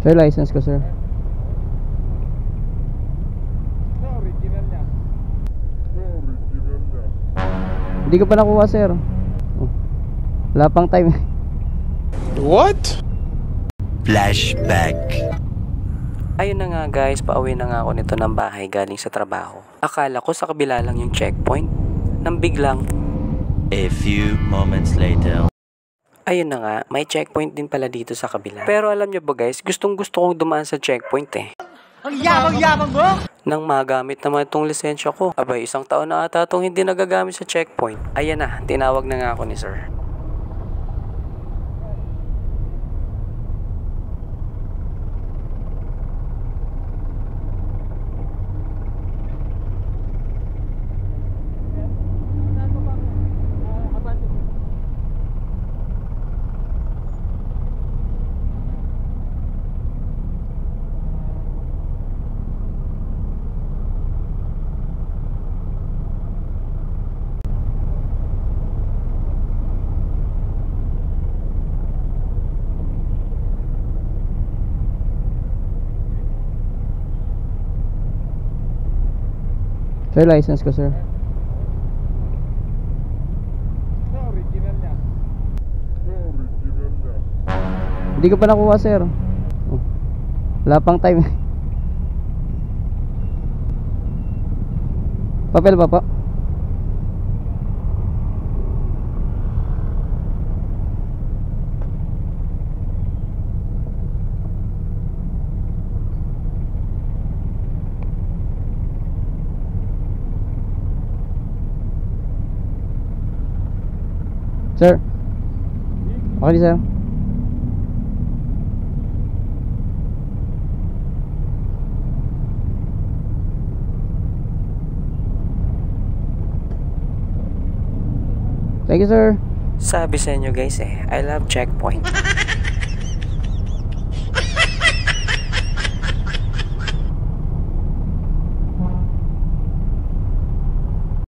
Sir, license ko, sir. Original niya. Hindi ko pa nakuha, sir. Oh. Wala pang time. What? Flashback. Ayun na nga guys, pauwi na nga ako nito ng bahay galing sa trabaho. Akala ko sa kabila lang yung checkpoint. Nang biglang, A few moments later. ayun na nga, may checkpoint din pala dito sa kabila. Pero alam nyo ba guys, gustong gusto kong dumaan sa checkpoint eh. Ang yabang mo! Nang magamit naman itong lisensya ko. Abay, 1 taon na ata itong hindi nagagamit sa checkpoint. Ayan na, tinawag na nga ako ni sir. Sir, license ko, sir. Original niya. Hindi ko pa nakuha, sir. Oh. Wala pang time. Papel pa po. Sir. Okay, sir. Thank you, sir. Sabi sa inyo guys eh, I love checkpoint.